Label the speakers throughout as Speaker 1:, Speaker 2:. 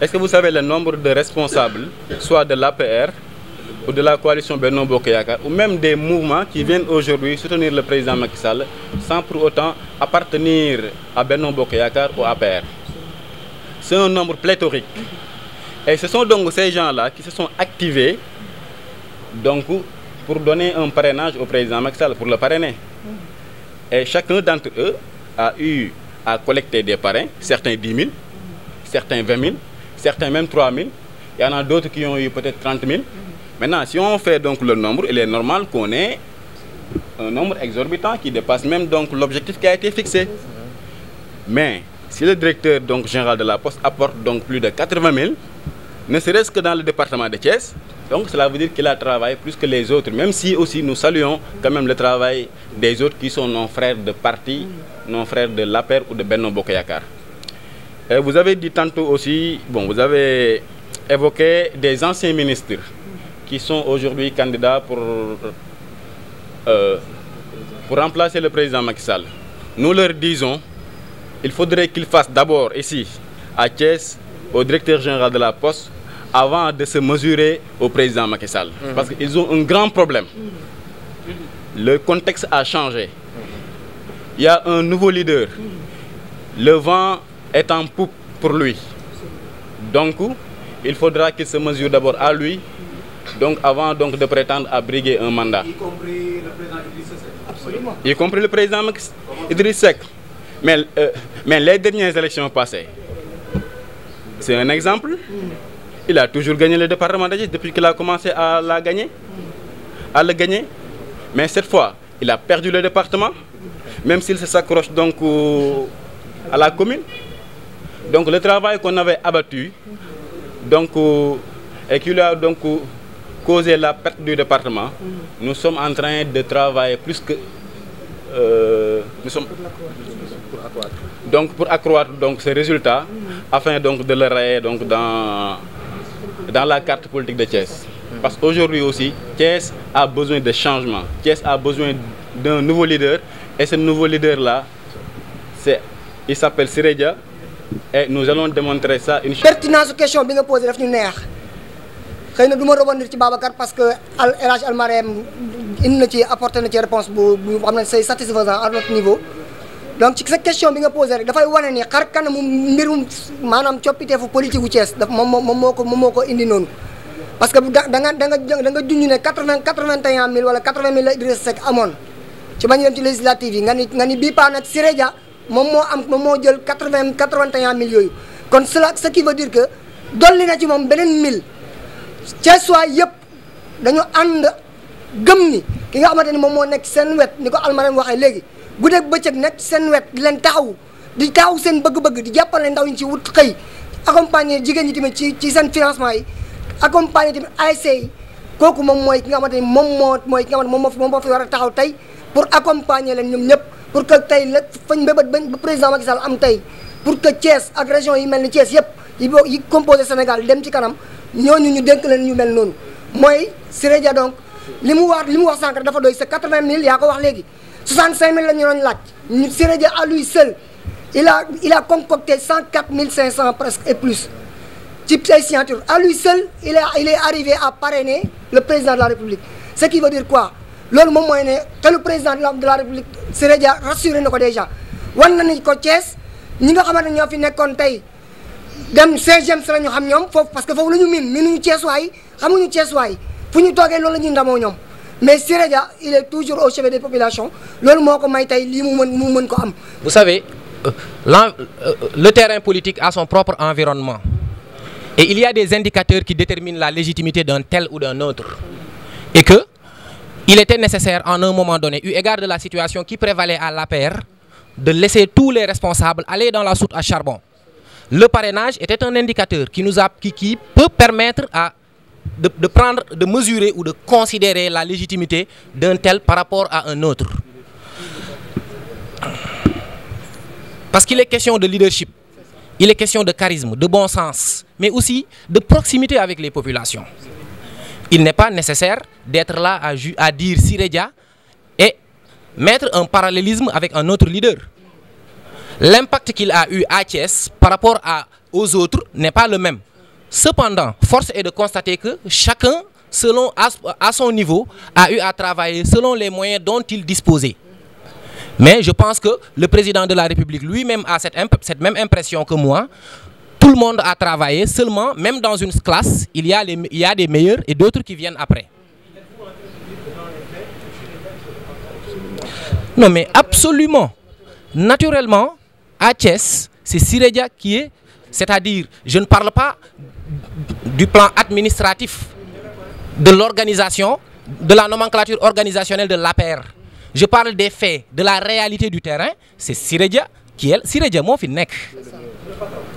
Speaker 1: Est-ce que vous savez le nombre de responsables, soit de l'APR ou de la coalition Benno Bokk Yakaar, ou même des mouvements qui viennent aujourd'hui soutenir le président Macky Sall sans pour autant appartenir à Benno Bokk Yakaar ou APR? C'est un nombre pléthorique. Et ce sont donc ces gens-là qui se sont activés donc, pour donner un parrainage au président Macky Sall, pour le parrainer. Et chacun d'entre eux a eu à collecter des parrains, certains 10 000, certains 20 000, certains même 3 000. Il y en a d'autres qui ont eu peut-être 30 000. Maintenant, si on fait donc le nombre, il est normal qu'on ait un nombre exorbitant qui dépasse même donc l'objectif qui a été fixé. Mais si le directeur donc, général de la Poste apporte donc plus de 80 000, ne serait-ce que dans le département de Thiès, donc cela veut dire qu'il a travaillé plus que les autres, même si aussi nous saluons quand même le travail des autres qui sont nos frères de parti, nos frères de l'APR ou de Benno Bokk Yakaar. Vous avez dit tantôt aussi, bon, vous avez évoqué des anciens ministres qui sont aujourd'hui candidats pour remplacer le président Macky Sall. Nous leur disons, il faudrait qu'ils fassent d'abord ici, à Thiès, au directeur général de la Poste, avant de se mesurer au président Macky Sall. Parce qu'ils ont un grand problème. Le contexte a changé. Il y a un nouveau leader. Le vent est en poupe pour lui. Donc, il faudra qu'il se mesure d'abord à lui, donc avant donc, de prétendre à briguer un mandat.
Speaker 2: Y compris le président Idriss Seck. Absolument.
Speaker 1: Y compris le président Idriss Seck. Mais les dernières élections passées, c'est un exemple. Il a toujours gagné le département de Thiès depuis qu'il a commencé à le gagner. Mais cette fois, il a perdu le département, même s'il s'accroche donc à la commune. Donc le travail qu'on avait abattu, donc, et qui lui a donc causé la perte du département, nous sommes en train de travailler plus que... pour accroître donc, ces résultats, afin donc, de le rayer donc, dans la carte politique de Thiès. Parce qu'aujourd'hui aussi, Thiès a besoin de changement. Thiès a besoin d'un nouveau leader. Et ce nouveau leader-là, il s'appelle Siré Dia. Et nous allons démontrer ça.
Speaker 3: Pertinence question que vous posez, c'est neex. Je ne vais pas rebondir sur Babacar parce que El Hadj Almarem a apporté une réponse qui satisfaisante à notre niveau. Donc cette question que vous posez, il faut voir que xar kanamu mbirum manam coppiteefu politique gu Thiès moom moo ko indi noonu parce que da nga junj ne 81 000 wala 80 000 la Idriss Seck amoon ci bañ dem ci législative yi nga ni bii paa nag Siré Dia moom moo jël 81 000 yooyu kon cela ce qui veut dire que dolli na ci moom beneen 1000 Thiessois yëpp dañu ànd gëm ni ki nga xamante ni moom moo nekk seen wet ni ko Almarem waxee léegi guddeeg bëccëg nekk seen wet di leen taxaw seen bëgg-bëgg di jàppale ndaw ñi ci wut xëy accompagner jigéen ñi tamit ci seen financement yi accompagner tamit ASC yi kooku moom mooy ki nga xamante ni moom moo fi war a taxaw tey pour accompagner leen ñoom ñëpp pour que tey la fañ mbébét ba président Macky Sall am tey pour que Thiès ak région yi mel ni Thiès yëpp yi composé Sénégal dem ci kanam ñooñu ñu dénk leen ñu mel noonu mooy Siré Dia donc li mu wax sànq dafa doy c'est 80 000 yaa ko wax léegi 65 000 la ñu doon laaj Siré Dia à lui seul il a concocté 104 500 presque et plus ci ay signature à lui seul il est arrivé à parrainer le président de la République ce qui veut dire quoi loolu moom mooy ne te le président de la République Siré Dia rassuré na ko déjà wan na ni ko Thiès ñi nga xamante ne ñoo fi nekkoon tey dem CGM la ñu xam ñoom foofu parce que foofu la ñu miinuñu Thiessois yi xamuñu Thiessois yi fu ñu toogee loolu la ñuy ndamoo ñoom mais Siré Dia il est toujours au chevet des populations loolu moo ko may tey lii mu mën ko am.
Speaker 4: Vous savez le terrain politique a son propre environnement et il y a des indicateurs qui déterminent la légitimité d'un tel ou d'un autre et que il était nécessaire en un moment donné, eu égard de la situation qui prévalait à l'APR, de laisser tous les responsables aller dans la soute à charbon. Le parrainage était un indicateur qui peut permettre de mesurer ou de considérer la légitimité d'un tel par rapport à un autre. Parce qu'il est question de leadership, il est question de charisme, de bon sens, mais aussi de proximité avec les populations. Il n'est pas nécessaire d'être là à dire Siré Dia et mettre un parallélisme avec un autre leader. L'impact qu'il a eu à Thiès par rapport aux autres n'est pas le même. cependant, force est de constater que chacun, selon à son niveau, a eu à travailler selon les moyens dont il disposait. Mais je pense que le président de la République lui-même a cette même impression que moi. Tout le monde a travaillé, seulement, même dans une classe, il y a des meilleurs et d'autres qui viennent après. Non mais absolument. Naturellement, à Thiès, c'est Siré Dia qui est, c'est-à-dire, je ne parle pas du plan administratif, de l'organisation, de la nomenclature organisationnelle de l'APR. Je parle des faits, de la réalité du terrain. C'est Siré Dia qui est Siré Dia moo fi nekk.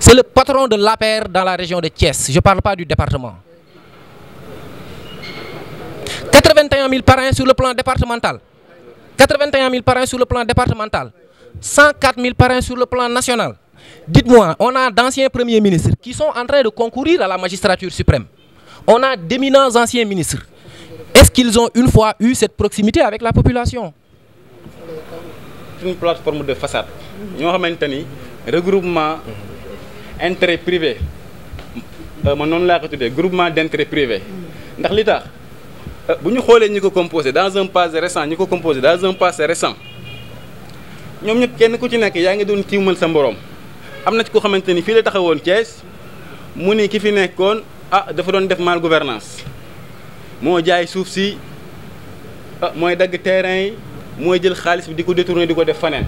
Speaker 4: C'est le patron de l'APR dans la région de Thiès. Je ne parle pas du département. 81 000 parrains sur le plan départemental. 81 000 parrains sur le plan départemental. 104 000 parrains sur le plan national. Dites-moi, on a d'anciens premiers ministres qui sont en train de concourir à la magistrature suprême. On a d'éminents anciens ministres. Est-ce qu'ils ont une fois eu cette proximité avec la population?
Speaker 1: C'est une plateforme de façade. Nous avons maintenu regroupement intérêt privé. Groupement d'intérêt privé. Ndax li tax bu ñu xoolee ñi ko composé dans un passé récent ñoom ñëpp kenn ku ci nekk yaa ngi doon tiimal sa mborom am na ci ko xamante ni fii la taxawoon Thiès mu ni ki fi nekkoon dafa doon def mal gouvernance moo jaay suuf si mooy dagg terrain yi mooy jël xaalis bi di ko détourner di ko def faneen.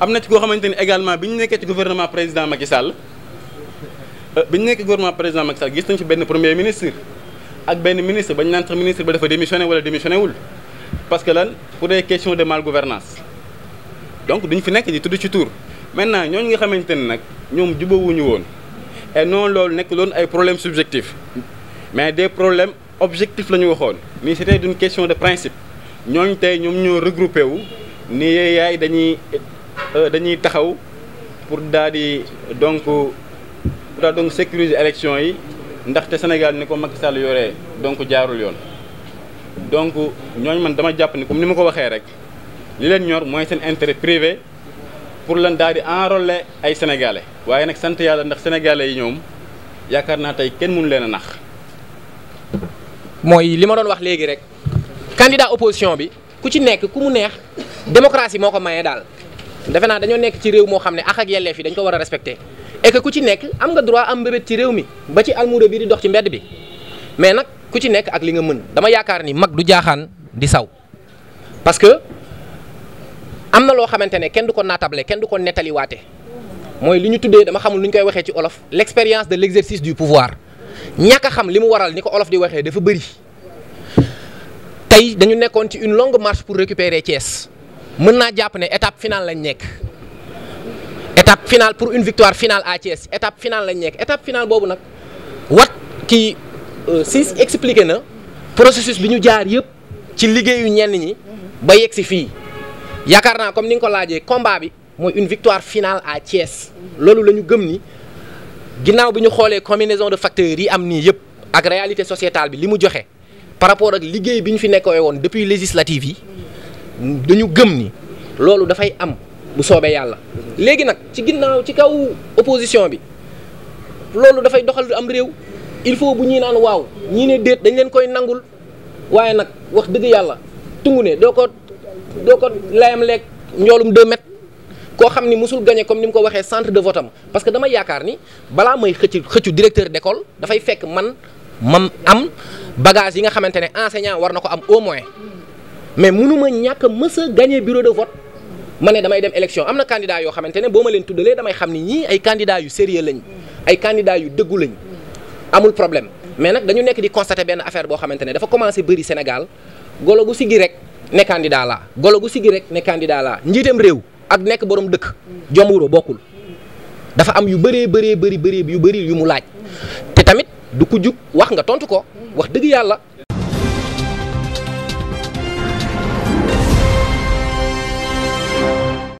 Speaker 1: am na ci koo xamante ni également bi ñu nekkee ci gouvernement président Macky Sall gis nañ fi benn premier ministre ak benn ministre bañ naan sax ministre ba dafa démissionné wala démissionné wul parce que lan pour des questions de mal gouvernance donc duñ fi nekk di tudd ci tur maintenant ñooñu nga xamante ne nag ñoom jubawuñu woon et non loolu nekk loon ay problèmes subjectifs mais des problèmes objectifs la ñu waxoon mais c'était une question de principe ñooñu tey ñoom ñoo regroupé wu ni yaay dañuy taxaw pour daal di donc sécuriser élection yi ndaxte Sénégal ni ko Macky Sall yoree donc jaarul yoon donc ñooñu man dama jàpp ni comme ni ma ko waxee rek li leen ñor mooy seen intérêt privé pour lan daal di enrôler ay sénégalais waaye nag sant yàlla ndax sénégalais yi ñoom yaakaar naa tey kenn mënu leen a nax.
Speaker 4: mooy li ma doon wax léegi rek candidat opposition bi ku ci nekk ku mu neex démocratie moo ko maye daal defe naa dañoo nekk ci réew moo xam ne ak yelleef yi dañ ko war a respecter et que ku ci nekk am nga droit am mbébét ci réew mi ba ci almuda bi di dox ci mbedd bi mais nag ku ci nekk ak li nga mën dama yaakaar ni mag du jaaxaan di saw parce que am na loo xamante ne kenn du ko naatable kenn du ko nettaliwaate mooy li ñu tuddee dama xamul nu ñu koy waxee ci olof l'expérience de l'exercice du pouvoir ñàkk a xam li mu waral ni ko olof di waxee dafa bëri tey dañu nekkoon ci une longue marche pour récupérer Thiès mën naa jàpp ne étape finale lañ nekk étape finale pour une victoire finale à Thiès étape finale lañ nekk étape finale boobu nag si expliqué na processus bi ñu jaar yëpp ci liggéeyu ñenn ñi ba yegg si fii yaakaar naa comme ni nga ko laajee combat bi mooy une victoire finale à Thiès loolu la ñu gëm ni ginnaaw bi ñu xoolee combinaison de facteurs yi am nii yëpp ak réalité sociétale bi li mu joxe par rapport ak liggéey bi ñu fi nekkoo woon depuis législative yi dañu gëm ni loolu dafay am bu soobee yàlla. léegi nag ci ginnaaw ci kaw opposition bi loolu dafay doxal am réew il faut bu ñuy naan waaw ñii ne déet dañ leen koy nangul waaye nag wax dëgg yàlla tungu ne doo ko layam leeg njoolum 2 mètres koo xam ni musul gagné comme ni mu ko waxee centre de vote am parce que dama yaakaar ni balaa may xëccu directeur d'école dafay fekk man am bagage yi nga xamante ne enseignant war na ko am au moins mais mënuma ñàkk a mës a gagné bureau de vote ma ne damay dem élection am na candidat yoo xamante ne boo ma leen tuddalee damay xam ni ñii ay candidats yu sérieux lañ ay candidats yu dëggu lañ amul problème mais nag dañu nekk di constater benn affaire boo xamante ne dafa commencé bëri Sénégal golo gu siggi rek ne candidat laa golo gu siggi rek ne candidat laa njiitam réew ak nekk borom dëkk jomburo bokkul dafa am yu bëri yu mu laaj te tamit du ko jug wax nga tontu ko wax dëgg yàlla